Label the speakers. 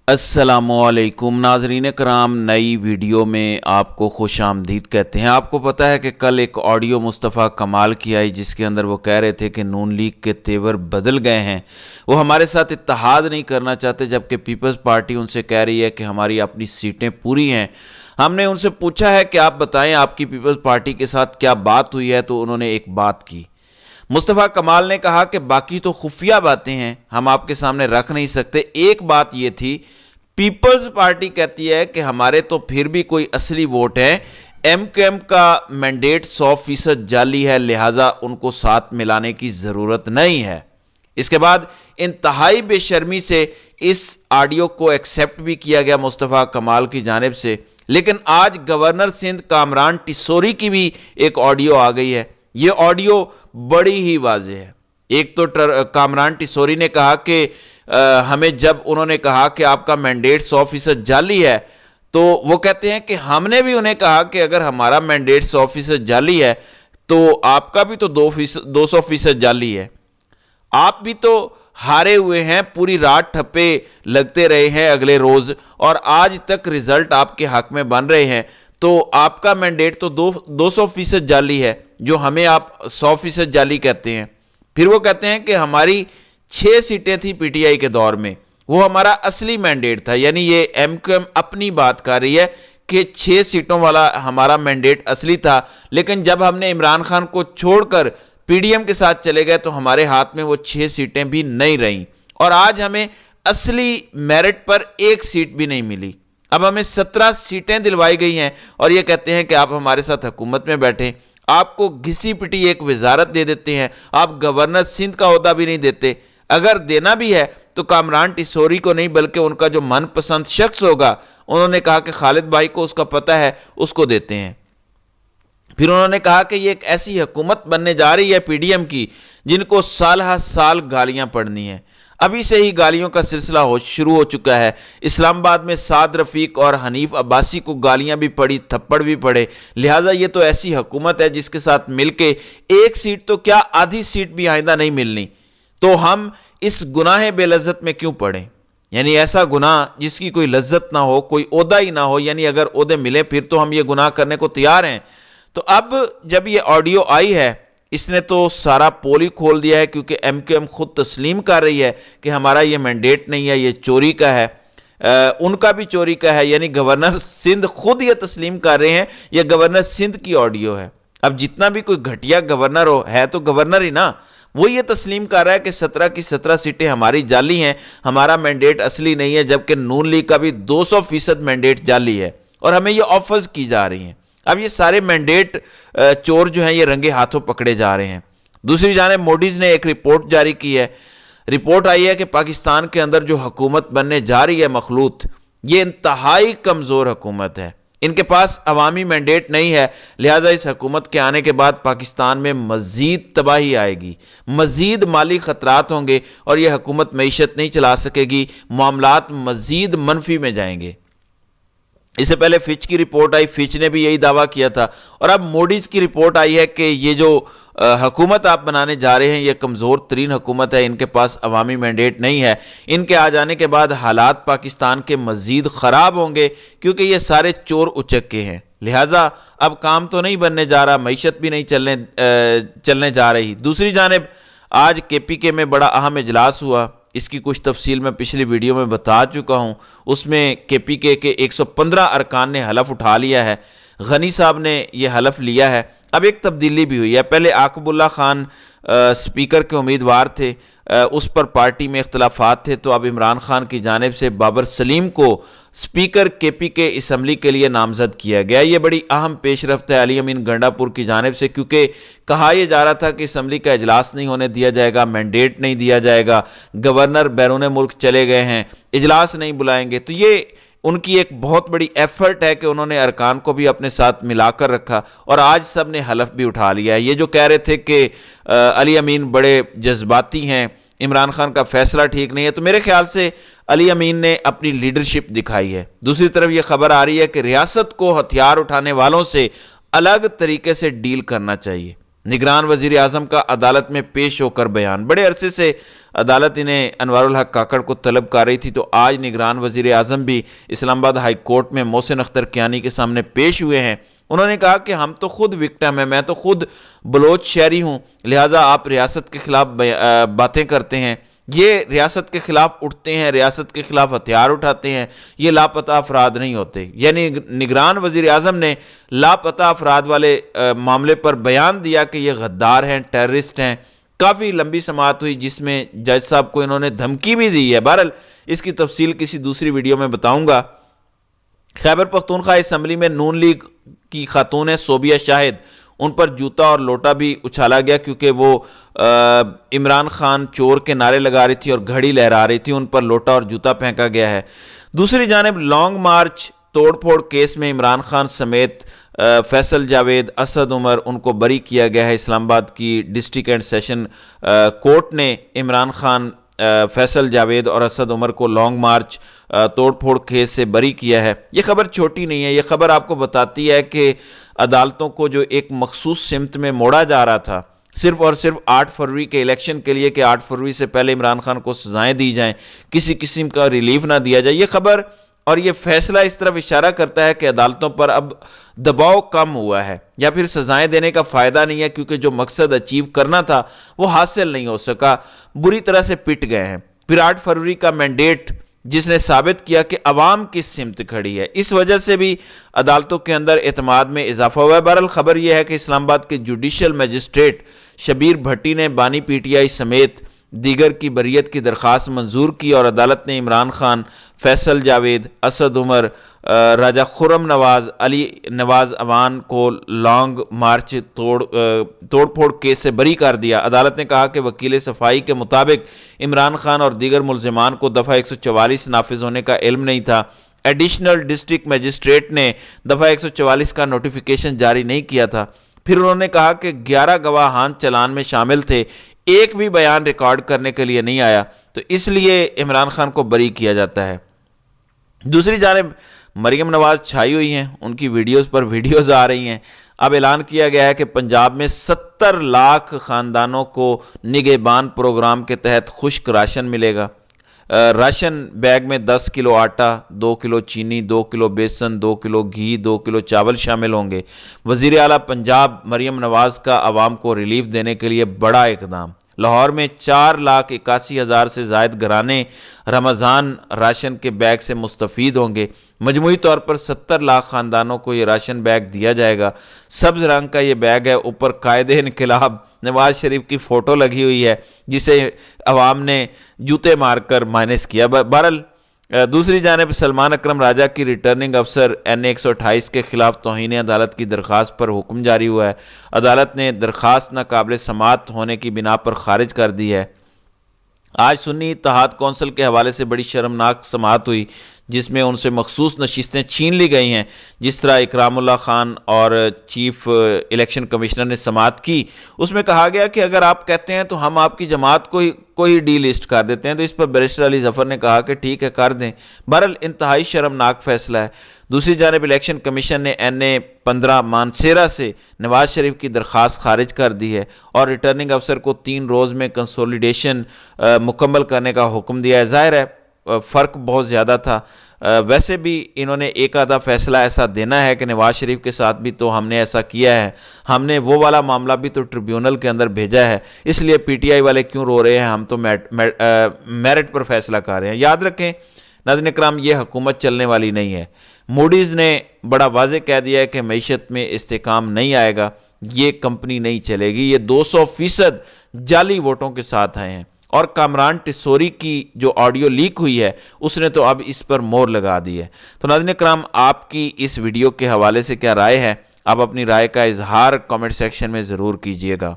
Speaker 1: अस्सलामुअलैकुम नाजरीन कराम, नई वीडियो में आपको खुश आमदीद कहते हैं। आपको पता है कि कल एक ऑडियो मुस्तफ़ा कमाल की आई जिसके अंदर वो कह रहे थे कि नून लीग के तेवर बदल गए हैं, वो हमारे साथ इत्तेहाद नहीं करना चाहते, जबकि पीपल्स पार्टी उनसे कह रही है कि हमारी अपनी सीटें पूरी हैं। हमने उनसे पूछा है कि आप बताएं आपकी पीपल्स पार्टी के साथ क्या बात हुई है, तो उन्होंने एक बात की। मुस्तफ़ा कमाल ने कहा कि बाकी तो खुफिया बातें हैं, हम आपके सामने रख नहीं सकते। एक बात ये थी, पीपल्स पार्टी कहती है कि हमारे तो फिर भी कोई असली वोट है, एमक्यूएम का मैंडेट 100% जाली है, लिहाजा उनको साथ मिलाने की ज़रूरत नहीं है। इसके बाद इंतहाई बेशर्मी से इस ऑडियो को एक्सेप्ट भी किया गया मुस्तफ़ा कमाल की जानिब से। लेकिन आज गवर्नर सिंध कामरान टिसोरी की भी एक ऑडियो आ गई है। ये ऑडियो बड़ी ही वाज़ेह है। एक तो कामरान टिसोरी ने कहा कि हमें जब उन्होंने कहा कि आपका मैंडेट 100% जाली है, तो वो कहते हैं कि हमने भी उन्हें कहा कि अगर हमारा मैंडेट 100% जाली है तो आपका भी तो 200% जाली है। आप भी तो हारे हुए हैं, पूरी रात ठप्पे लगते रहे हैं अगले रोज और आज तक रिजल्ट आपके हक में बन रहे हैं, तो आपका मैंडेट तो 200% जाली है, जो हमें आप 100% जाली कहते हैं। फिर वो कहते हैं कि हमारी 6 सीटें थी पीटीआई के दौर में, वो हमारा असली मैंडेट था। यानी ये एमक्यूएम अपनी बात कर रही है कि 6 सीटों वाला हमारा मैंडेट असली था, लेकिन जब हमने इमरान खान को छोड़कर पीडीएम के साथ चले गए तो हमारे हाथ में वो 6 सीटें भी नहीं रहीं और आज हमें असली मेरिट पर 1 सीट भी नहीं मिली। अब हमें 17 सीटें दिलवाई गई हैं और ये कहते हैं कि आप हमारे साथ हुकूमत में बैठें। आपको घिसी पिटी एक वजारत दे देते हैं, आप गवर्नर सिंध का ओहदा भी नहीं देते। अगर देना भी है तो कामरान टिसोरी को नहीं, बल्कि उनका जो मनपसंद शख्स होगा, उन्होंने कहा कि खालिद भाई को उसका पता है, उसको देते हैं। फिर उन्होंने कहा कि ये एक ऐसी हुकूमत बनने जा रही है पीडीएम की जिनको साल हर साल गालियां पड़नी है। अभी से ही गालियों का सिलसिला शुरू हो चुका है। इस्लामाबाद में साद रफीक और हनीफ अब्बासी को गालियां भी पड़ी, थप्पड़ भी पड़े। लिहाजा ये तो ऐसी हुकूमत है जिसके साथ मिलके 1 सीट तो क्या आधी सीट भी आइंदा नहीं मिलनी, तो हम इस गुनाह बेलज्जत में क्यों पड़े। यानी ऐसा गुनाह जिसकी कोई लज्जत ना हो, कोई ओहदा ही ना हो, यानी अगर ओहदे मिले फिर तो हम ये गुनाह करने को तैयार हैं। तो अब जब ये ऑडियो आई है, इसने तो सारा पोल ही खोल दिया है, क्योंकि एमक्यूएम खुद तस्लीम कर रही है कि हमारा ये मैंडेट नहीं है, ये चोरी का है, उनका भी चोरी का है। यानी गवर्नर सिंध खुद ये तस्लीम कर रहे हैं, ये गवर्नर सिंध की ऑडियो है। अब जितना भी कोई घटिया गवर्नर हो, है तो गवर्नर ही ना, वो ये तस्लीम कर रहा है कि 17 की 17 सीटें हमारी जाली हैं, हमारा मैंडेट असली नहीं है, जबकि नून लीग का भी 200% मैंडेट जाली है और हमें ये ऑफर्स की जा रही हैं। अब ये सारे मैंडेट चोर जो हैं ये रंगे हाथों पकड़े जा रहे हैं। दूसरी जानिब मोडीज ने एक रिपोर्ट जारी की है। रिपोर्ट आई है कि पाकिस्तान के अंदर जो हुकूमत बनने जा रही है मखलूत, ये इंतहाई कमज़ोर हुकूमत है। इनके पास अवामी मैंडेट नहीं है, लिहाजा इस हुकूमत के आने के बाद पाकिस्तान में मज़ीद तबाही आएगी, मज़ीद माली ख़तरात होंगे और यह हुकूमत मईशत नहीं चला सकेगी, मामलात मज़ीद मनफी में जाएंगे। इससे पहले फिच की रिपोर्ट आई, फिच ने भी यही दावा किया था और अब मोडीज की रिपोर्ट आई है कि ये जो हुकूमत आप बनाने जा रहे हैं ये कमज़ोर तरीन हुकूमत है, इनके पास अवामी मैंडेट नहीं है। इनके आ जाने के बाद हालात पाकिस्तान के मज़ीद ख़राब होंगे, क्योंकि ये सारे चोर उचक्के हैं। लिहाजा अब काम तो नहीं बनने जा रहा, मईशत भी नहीं चलने जा रही। दूसरी जानिब आज केपीके में बड़ा अहम इजलास हुआ, इसकी कुछ तफसील मैं पिछली वीडियो में बता चुका हूँ। उसमें केपीके के 115 अरकान ने हलफ उठा लिया है, गनी साहब ने यह हलफ लिया है। अब एक तब्दीली भी हुई है, पहले आकबुल्ला खान स्पीकर के उम्मीदवार थे, उस पर पार्टी में इख्तलाफात थे, तो अब इमरान खान की जानिब से बाबर सलीम को स्पीकर केपीके असम्बली के लिए नामजद किया गया। ये बड़ी अहम पेशरफ्त है अली अमीन गंडापुर की जानिब से, क्योंकि कहा यह जा रहा था कि असम्बली का इजलास नहीं होने दिया जाएगा, मैंडेट नहीं दिया जाएगा, गवर्नर बैरून मुल्क चले गए हैं, इजलास नहीं बुलाएंगे। तो ये उनकी एक बहुत बड़ी एफर्ट है कि उन्होंने अरकान को भी अपने साथ मिलाकर रखा और आज सब ने हलफ भी उठा लिया है। ये जो कह रहे थे कि अली अमीन बड़े जज्बाती हैं, इमरान खान का फैसला ठीक नहीं है, तो मेरे ख्याल से अली अमीन ने अपनी लीडरशिप दिखाई है। दूसरी तरफ यह खबर आ रही है कि रियासत को हथियार उठाने वालों से अलग तरीके से डील करना चाहिए। निगरान वजीर आज़म का अदालत में पेश होकर बयान। बड़े अरसे से अदालत इन्हें अनवारुल हक काकड़ को तलब कर रही थी, तो आज निगरान वजीर आज़म भी इस्लामाबाद हाई कोर्ट में मोहसिन अख्तर कियानी के सामने पेश हुए हैं। उन्होंने कहा कि हम तो खुद विक्टिम हैं, मैं तो खुद बलोच शहरी हूँ, लिहाजा आप रियासत के खिलाफ बातें करते हैं। ये रियासत के खिलाफ उठते हैं, रियासत के खिलाफ हथियार उठाते हैं, ये लापता अफराद नहीं होते। यानी निगरान वजीर आज़म ने लापता अफराद वाले मामले पर बयान दिया कि ये गद्दार हैं, टेररिस्ट हैं। काफ़ी लंबी समाअत हुई जिसमें जज साहब को इन्होंने धमकी भी दी है। बहरहाल इसकी तफसील किसी दूसरी वीडियो में बताऊंगा। खैबर पख्तूनख्वा असम्बली में नून लीग की खातून है सोबिया शाहिद, उन पर जूता और लोटा भी उछाला गया क्योंकि वो इमरान खान चोर के नारे लगा रही थी और घड़ी लहरा रही थी, उन पर लोटा और जूता फेंका गया है। दूसरी जानिब लॉन्ग मार्च तोड़फोड़ केस में इमरान खान समेत फैसल जावेद, असद उमर, उनको बरी किया गया है। इस्लामाबाद की डिस्ट्रिक्ट एंड सेशन कोर्ट ने इमरान खान, फैसल जावेद और असद उमर को लॉन्ग मार्च तोड़फोड़ केस से बरी किया है। ये खबर छोटी नहीं है, ये खबर आपको बताती है कि अदालतों को जो एक मखसूस सिमत में मोड़ा जा रहा था सिर्फ और सिर्फ 8 फरवरी के इलेक्शन के लिए कि 8 फरवरी से पहले इमरान खान को सजाएं दी जाएं, किसी किस्म का रिलीफ ना दिया जाए, ये खबर और ये फैसला इस तरफ इशारा करता है कि अदालतों पर अब दबाव कम हुआ है या फिर सजाएं देने का फ़ायदा नहीं है, क्योंकि जो मकसद अचीव करना था वो हासिल नहीं हो सका, बुरी तरह से पिट गए हैं। फिर 8 फरवरी का मैंडेट जिसने साबित किया कि अवाम किस सिमत खड़ी है, इस वजह से भी अदालतों के अंदर एतमाद में इजाफा हुआ है। बहरहाल खबर यह है कि इस्लामाबाद के जुडिशल मजिस्ट्रेट शबीर भट्टी ने बानी पीटीआई समेत दीगर की बरियत की दरख्वास्त मंजूर की और अदालत ने इमरान खान, फैसल जावेद, असद उमर, राजा खुर्रम नवाज, अली नवाज अवान को लॉन्ग मार्च तोड़फोड़ केस से बरी कर दिया। अदालत ने कहा कि वकील सफाई के मुताबिक इमरान खान और दीगर मुलजिमान को दफ़ा 144 नाफिज होने का इल्म नहीं था। एडिशनल डिस्ट्रिक्ट मजिस्ट्रेट ने दफ़ा 144 का नोटिफिकेशन जारी नहीं किया था। फिर उन्होंने कहा कि 11 गवाहान चलान में शामिल थे, एक भी बयान रिकॉर्ड करने के लिए नहीं आया, तो इसलिए इमरान खान को बरी किया जाता है। दूसरी जानिब मरियम नवाज छाई हुई हैं, उनकी वीडियोस पर वीडियोस आ रही हैं। अब ऐलान किया गया है कि पंजाब में 70 लाख खानदानों को निगहबान प्रोग्राम के तहत खुश्क राशन मिलेगा। राशन बैग में 10 किलो आटा, 2 किलो चीनी, 2 किलो बेसन, 2 किलो घी, 2 किलो चावल शामिल होंगे। वज़ीर आला पंजाब मरियम नवाज का आवाम को रिलीफ देने के लिए बड़ा इकदाम। लाहौर में 4,81,000 से ज़ायद घराने रमज़ान राशन के बैग से मुस्तफ़ीद होंगे। मजमूई तौर पर 70 लाख ख़ानदानों को ये राशन बैग दिया जाएगा। सब्ज़ रंग का ये बैग है, ऊपर कायदे इनकलाब नवाज शरीफ की फ़ोटो लगी हुई है, जिसे अवाम ने जूते मारकर माइनस किया। बहरहाल दूसरी जानिब सलमान अकरम राजा की रिटर्निंग अफसर NA 128 के खिलाफ तौहीन अदालत की दरख्वास्त पर हुक्म जारी हुआ है। अदालत ने दरख्वास्त नाकाबिल समाअत होने की बिना पर खारिज कर दी है। आज सुन्नी इत्तेहाद कौंसिल के हवाले से बड़ी शर्मनाक समाअत हुई, जिसमें उनसे मखसूस नशिस्तें छीन ली गई हैं। जिस तरह इकरामुल्लाह खान और चीफ इलेक्शन कमिश्नर ने समाअत की, उसमें कहा गया कि अगर आप कहते हैं तो हम आपकी जमात को ही डी लिस्ट कर देते हैं। तो इस पर बैरिस्टर अली जफर ने कहा कि ठीक है, कर दें। बहरहाल इंतहाई शर्मनाक फैसला है। दूसरी जानब इलेक्शन कमीशन ने NA 15 मानसेरा से नवाज शरीफ की दरख्वास्त खारिज कर दी है और रिटर्निंग अफसर को 3 रोज़ में कंसोलिडेशन मुकम्मल करने का हुक्म दिया है। ज़ाहिर है फ़र्क बहुत ज़्यादा था। वैसे भी इन्होंने एक आधा फैसला ऐसा देना है कि नवाज शरीफ के साथ भी तो हमने ऐसा किया है, हमने वो वाला मामला भी तो ट्रिब्यूनल के अंदर भेजा है, इसलिए PTI वाले क्यों रो रहे हैं, हम तो मेरिट पर फैसला कर रहे हैं। याद रखें नाज़रीन इकराम, ये हुकूमत चलने वाली नहीं है। मूडीज़ ने बड़ा वाज़ेह कह दिया है कि मईशत में इस्तेकाम नहीं आएगा, ये कंपनी नहीं चलेगी। ये 200% जाली वोटों के साथ आए हैं और कामरान टिसोरी की जो ऑडियो लीक हुई है उसने तो अब इस पर मोहर लगा दी है। तो नाज़रीन इकराम, आपकी इस वीडियो के हवाले से क्या राय है? आप अपनी राय का इजहार कमेंट सेक्शन में ज़रूर कीजिएगा।